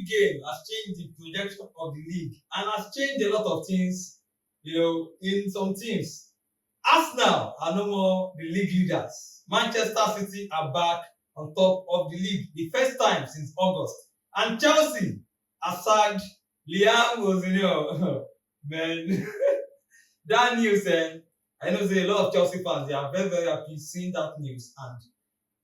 game has changed the projection of the league and has changed a lot of things, in some teams. Arsenal are no more the league leaders. Manchester City are back on top of the league the first time since August. And Chelsea has sacked Liam Rosenior. Man, that news, I know say a lot of Chelsea fans, they are very, very happy seeing that news. And,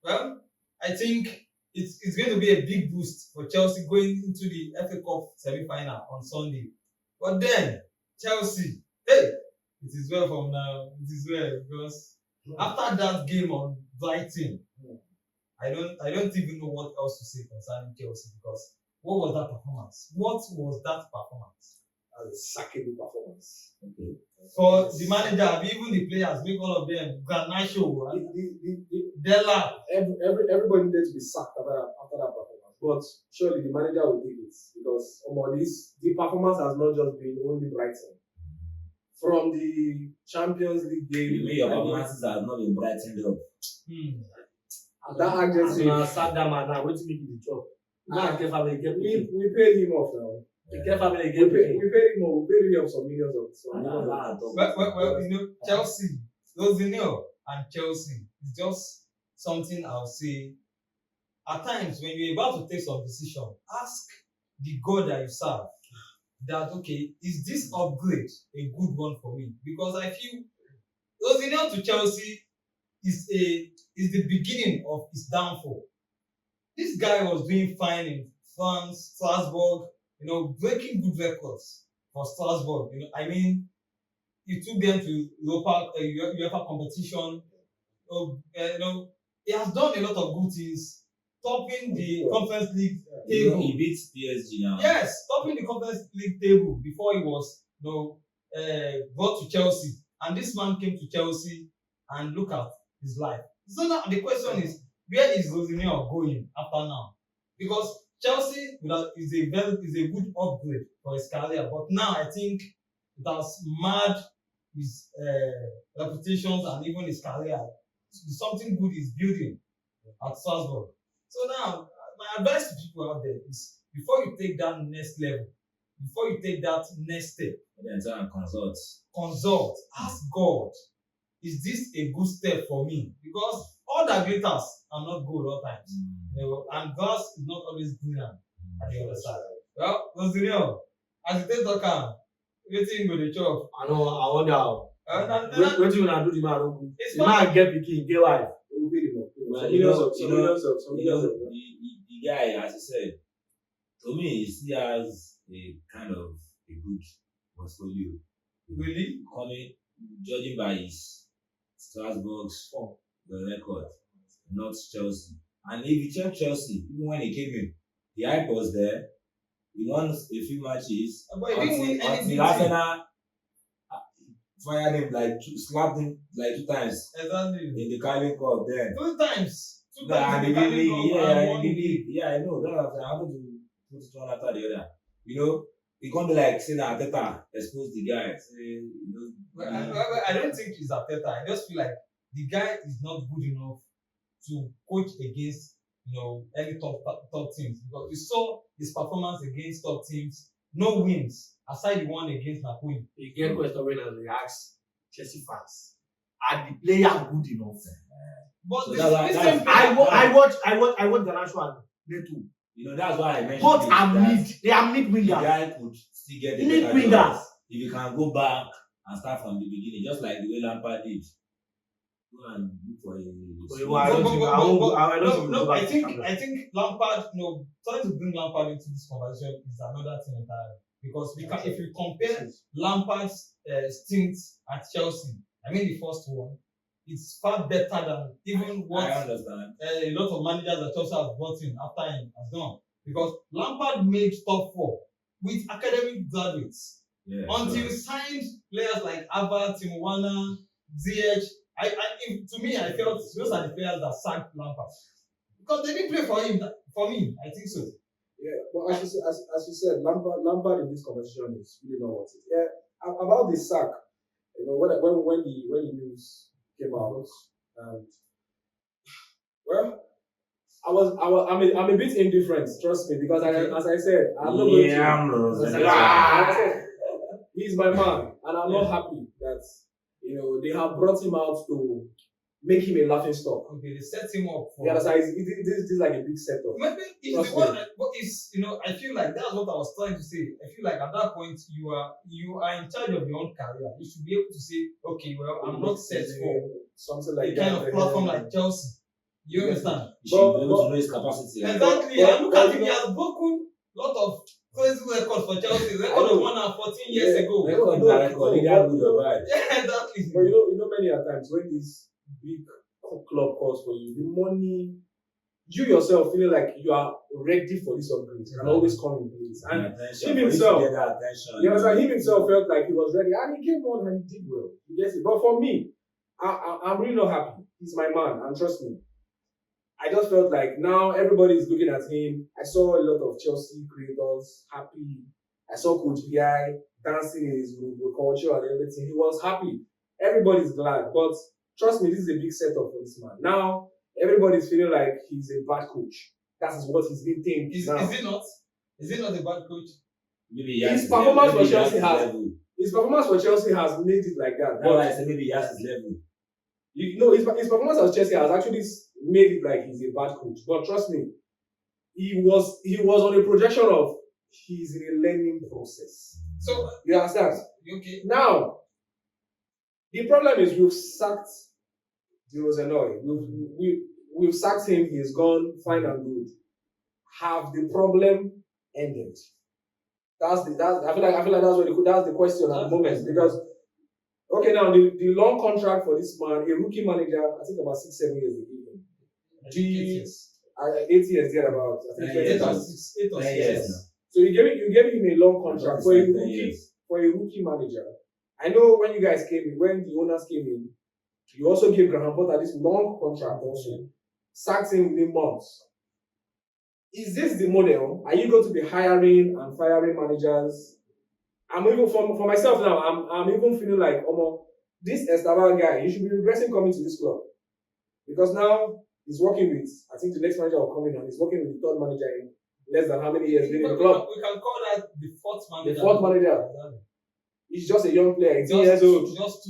well, I think it's going to be a big boost for Chelsea going into the FA Cup semi-final on Sunday. But then, Chelsea, hey, it is well from now. It is well because after that game on Brighton, I don't even know what else to say concerning Chelsea because what was that performance? What was that performance? That was a sackable performance. Okay. For the manager, even the players, make all of them Garnacho, Della. Everybody needs to be sacked after that performance. But surely the manager will take it because the performance has not just been only Brighton. From the Champions League game, you mean your performances have not been brightened up. That agency sat down and now waiting to make the job. We paid him off now. We paid him off. We paid him some millions of. Well, Chelsea, Rosenior and Chelsea is just something I'll say. At times, when you're about to take some decision, ask the God that you serve that, okay, is this upgrade a good one for me? Because I feel Rosenior to Chelsea is the beginning of his downfall. This guy was doing fine in France, Strasbourg, breaking good records for Strasbourg. I mean, he took them to UEFA competition. He has done a lot of good things, topping the Conference League table. He beats PSG now. Yes, topping the Conference League table before he was, brought to Chelsea. And this man came to Chelsea and look at his life. So now the question is, where is Rosenior going after now? Because Chelsea is a good upgrade for his career, but now I think it has marred his reputations and even his career. Something good is building at Strasbourg. So now, my advice to people out there is, before you take that next level, before you take that next step, then consult, ask God, is this a good step for me? Because all the glitters are not good all times. And grass is not always greener at the other side. Well, Rosenior, as you take talk, wetin go dey chop? I wonder how. Wetin you gonna do the man no good? The man get pikin, get wife. We will pay him off. The guy, as you said, to me, he still has a kind of a good portfolio. Really? Judging by his Strasbourg's record, not Chelsea. And if you check Chelsea, even when he came in, the hype was there. He won a few matches. But he didn't win anything. Arsenal fired him slapped him 2 times. Exactly. In the Carling Cup then. 2 times. 2 times in the Carling Cup. In the league. Yeah, I know. That's what I happened to put it one after the other. It can't be like saying that Arteta exposed the guy. I don't think it's Arteta. I just feel like the guy is not good enough to coach against any top teams, because we saw his performance against top teams, no wins aside the one against Napoli. You get question when they ask Chelsea fans, are the player good enough? But so I watch Garnacho and Neto. That's why I mentioned. Both are mid. They are mid wingers. The guy could still get the mid wingers. If you can go back and start from the beginning, just like the way Lampard did. Go and look for I think Lampard, trying to bring Lampard into this conversation is another thing entirely. Because if you compare Lampard's stint at Chelsea, I mean the first one, it's far better than even what I understand. A lot of managers that Chelsea have brought in after him has done. Because Lampard made top 4 with academic graduates. Yeah, until he signed players like Havertz, Timo Werner, Ziyech. To me, I felt those are the players that sacked Lampard because they didn't play for him. For me, I think so. Yeah, but as you said, Lampard in this conversation is really not what it. Yeah, about the sack, when the news came out, and I I'm a bit indifferent, trust me, because Okay. as I said, I'm not going to. Liam Rosenior. Like I said, he's my man, and I'm not happy that they have brought him out to make him a laughing stock. Okay, they set him up for. You understand? This is like a big setup. Maybe if Trust the one, me. what is I feel like that's what I was trying to say. I feel like at that point you are in charge of your own career. You should be able to say, okay, well, I'm not set for something a like kind that. of platform like Chelsea. You understand? You should be able to know his capacity. Right? Exactly. but- And look at him, he has broken a lot of crazy records for Chelsea. Record of 114 years ago. Yeah. Record na record, either good or bad. Yeah, exactly. But many a times when this big club calls for you, the money, you yourself feeling like you are ready for this upgrade can always come in place. And Attention, him himself, get that attention. you understand, him himself felt like he was ready, and he came on and he did well. You get it? But for me, I'm really not happy. He's my man, and trust me, I just felt like now everybody is looking at him. I saw a lot of Chelsea creators happy. I saw Coach BI dancing in his culture and everything. He was happy. Everybody's glad. But trust me, this is a big setup for this man. Now, everybody's feeling like he's a bad coach. That is what he's been thinking. Is it not? Is it not a bad coach? Maybe His performance for Chelsea has level. his performance for Chelsea has made it like that. That's why I said maybe he has his level. His performance as Chelsea has actually made it like he's a bad coach. But trust me, he was on a projection of he's in a learning process. So You understand? okay. Now, the problem is we've sacked the Rosenior. We've sacked him. He's gone. Fine and good. Have the problem ended? I feel like that's the question at the moment, because okay, now the long contract for this man, a rookie manager, I think about 6-7 years they gave him. 8 years thereabout. I think 10 years. 8 or 6 10 years. years. So you gave him a long contract for a 10 rookie years. manager. I know when you guys came in, when the owners came in, you also gave Graham Potter this long contract also. Sacked him within months. Is this the model? Are you going to be hiring and firing managers? I'm even for myself now. I'm even feeling like this Esteban guy, he should be regretting coming to this club, because now he's working with, I think the next manager will come in and he's working with the third manager in less than how many years being in the club. We can call that the fourth manager. The fourth manager. He's just a young player, 18 years old. Just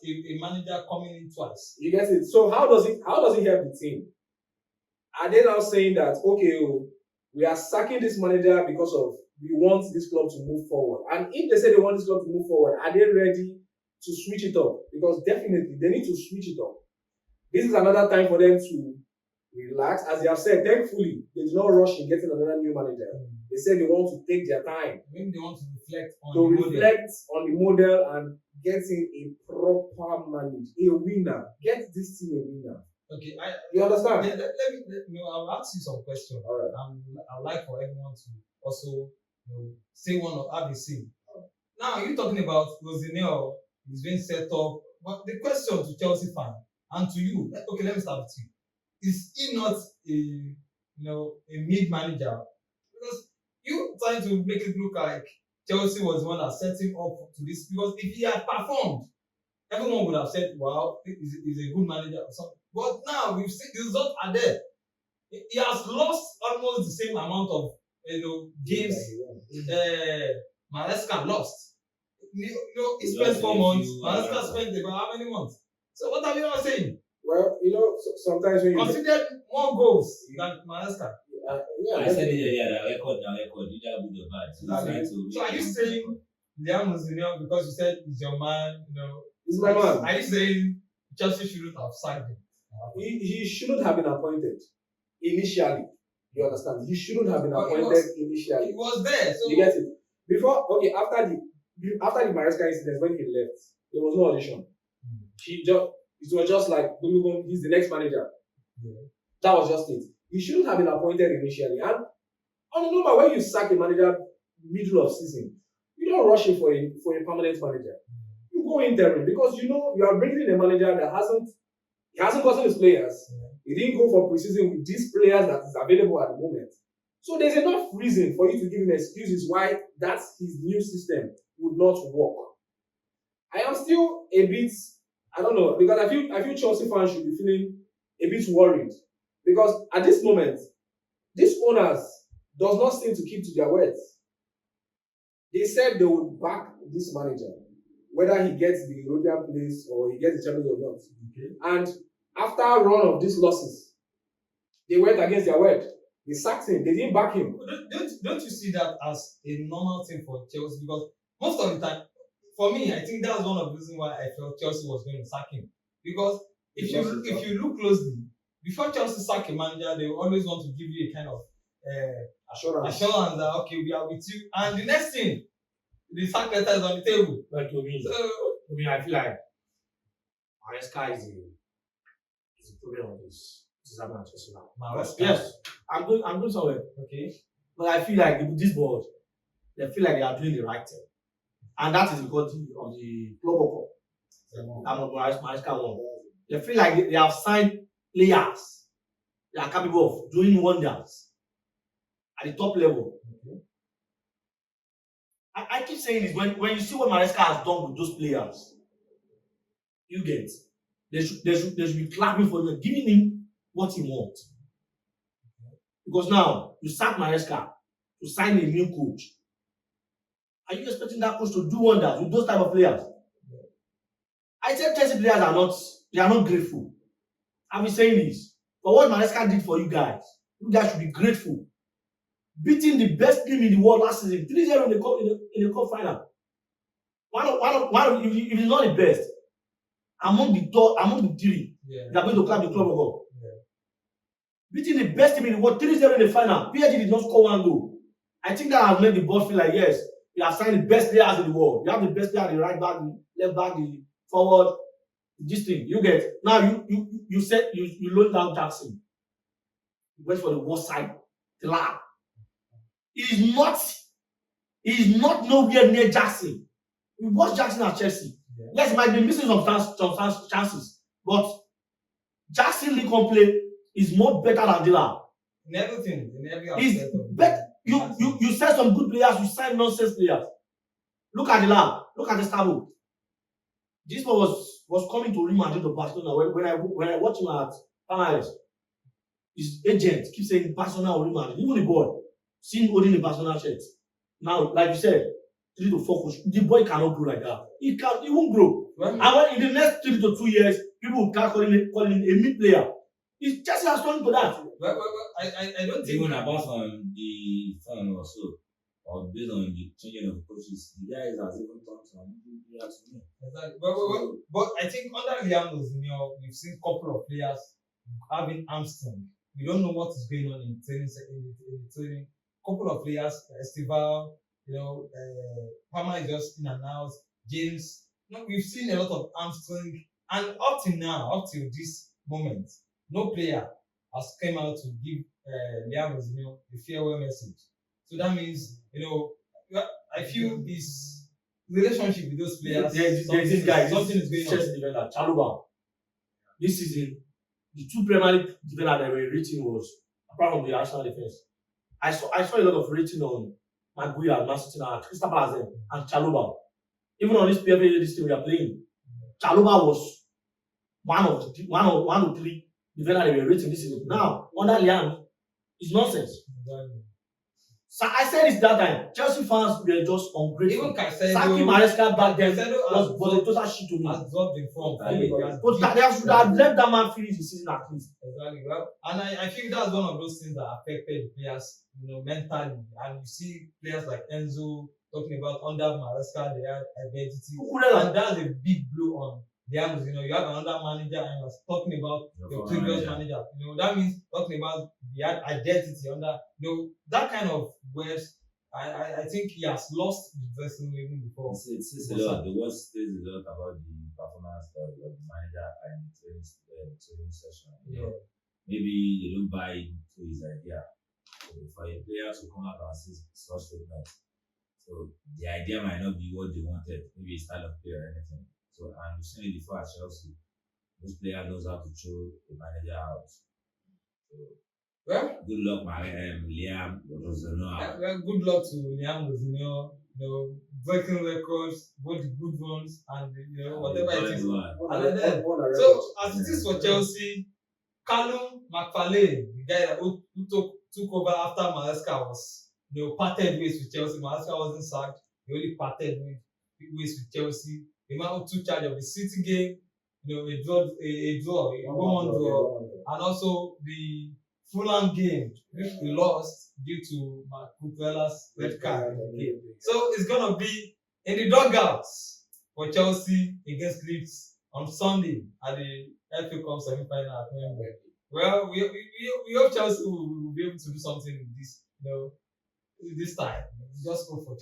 a manager coming in twice. You get it? So how does he help the team? Are they now saying that okay, we are sacking this manager because of we want this club to move forward? And if they say they want this club to move forward, are they ready to switch it up? Because definitely they need to switch it up. This is another time for them to relax. As they have said, thankfully, they did not rush in getting another new manager. They said they want to take their time. Maybe they want to reflect on the model and getting a proper manager, a winner. Get this team a winner. Okay, You understand? let me I'll ask you some questions. All right. I'd like for everyone to also say one or have a say. Now you're talking about Rosenior is being set up, but the question to Chelsea fan and to you, okay, let me start with you. Is he not a mid manager? Because you trying to make it look like Chelsea was the one that set him up to this. Because if he had performed, everyone would have said, "Wow, he's a good manager" or something. But now we've seen the results are there. He has lost almost the same amount of games Maresca lost. He spent 4 months. Maresca spent about how many months? So what are we not saying? Well, sometimes when you Considered more goals than Maresca. I said it earlier that record, either good or bad. So are you saying Liam Rosenior, because you said he's your man, he's my man. Are you saying Chelsea shouldn't have sacked him? He shouldn't have been appointed initially. You understand? He shouldn't have been appointed initially. He was there. So You get it? After the Maresca incident, when he left, there was no audition. It was just like boom, boom, he's the next manager. Yeah. That was just it. He shouldn't have been appointed initially. And on the normal, when you sack a manager middle of season, you don't rush him for a permanent manager. You go interim, because you are bringing in a manager that hasn't gotten his players. Yeah. He didn't go for preseason with these players that is available at the moment. So there's enough reason for you to give him excuses why his new system would not work. I am still a bit, I don't know, because I feel Chelsea fans should be feeling a bit worried Because at this moment, these owners does not seem to keep to their words. They said they would back this manager, whether he gets the European place or he gets the Champions or not. Okay. And after a run of these losses, they went against their word. They sacked him. They didn't back him. Don't you see that as a normal thing for Chelsea? Because most of the time, for me, I think that's one of the reasons why I felt Chelsea was going to sack him. Because if you look closely, before Chelsea sack a manager, they always want to give you a kind of assurance that okay, we are with you. And the next thing, the sack letter is on the table. Like to me, I feel like Maresca is a problem on this. This is happening at Chelsea now. Maresca? Yes, I'm going somewhere. Okay. But I feel like this board, they feel like they are doing the right thing, and that is because of the global cup. I'm not Maresca one. They feel like they have signed players that are capable of doing wonders at the top level. Okay. I keep saying this when you see what Maresca has done with those players, you get they should be clapping for him, giving him what he wants. Because now you sack Maresca to sign a new coach. Are you expecting that coach to do wonders with those type of players? I said Chelsea players are not grateful. I've been saying this. But what Maresca did for you guys should be grateful. Beating the best team in the world last season, 3-0 in the cup final. If it's not the best, among the three, they are going to clap the club of. Beating the best team in the world, 3-0 in the final. PSG did not score one goal. I think that has made the board feel like, yes, you have signed the best players in the world. You have the best player, the right back, the left back, the forward, this thing. You get. Now you said you loaned down Jackson. He went for the worst side, the lab. He is not nowhere near Jackson. We watch Jackson at Chelsea. Yeah. Yes, he might be missing some chances, but Jackson Lincoln play is more better than Dillard. In everything, in every aspect. You sell some good players, you sign nonsense players. Look at the lab, look at the Stavo. This one was coming to Real Madrid or Barcelona when I watch him at Palace. His agent keeps saying Barcelona or Real Madrid. Even the boy, seeing holding the Barcelona shirt. Now, like you said, 3 to 4 coach, the boy cannot grow like that. He won't grow. And when in the next 3 to 2 years, people will start calling him a mid player. Chelsea has turned to that. Well, I don't think even apart from the fun also, or based on the changing of coaches, the guys has even turned to player to me. Exactly. But I think under Liam Rosenior, we've seen a couple of players having hamstring. We don't know what is going on in training. Couple of players, Estival, Palmer is just in and out. James, we've seen a lot of hamstring, and up till this moment, no player has come out to give Liam Rosenior a farewell message. So that means, I feel this relationship with those players. There's this guy, something is going on. Defender, Chaluba. This season, the 2 Premier League defenders that were rating was, apart from the Arsenal defense, I saw a lot of rating on Maguire, Man City, and Crystal Palace and Chaluba. Even on this PFA, this team we are playing, Chaluba was one of 3 defenders that were rating this season. Now, under Liam, it's nonsense. So I said this that time. Chelsea fans were just ungrateful. Even Caicedo, Saki Maresca back then was a total shit to me. Has dropped in form. But they should have let that man finish the season at least. Exactly. Well, and I feel that's one of those things that affected the players, mentally. And you see players like Enzo talking about under Maresca, they had identity. And that's a big blow on the arms. You have another manager and you're talking about your previous manager. That means talking about the identity under that kind of words. I think he has lost the dressing room even before. It says a lot. The word says a lot about the performance of the manager and the training session. Maybe they don't buy into his idea. So for a player to come out and say such statement, so the idea might not be what they wanted. Maybe a style of play or anything. So, and we've seen it before at Chelsea. This player knows how to throw the manager out. So, good luck, Liam Rosenior. Good luck to Liam Rosenior. Breaking records, both the good ones and whatever it is. So, as it is for Chelsea, Callum McFarlane, the guy who took over after Maresca was, parted ways with Chelsea. Maresca wasn't sacked. He only parted ways with Chelsea. The man who took charge of the City game, a draw, a 1-1 draw, and also the Fulham game, which we lost due to Cucurella's red card in the game. So it's gonna be in the dugouts for Chelsea against Leeds on Sunday at the FA Cup semi-final at Wembley. Well, we hope Chelsea will be able to do something with this, this time. Just go for Chelsea.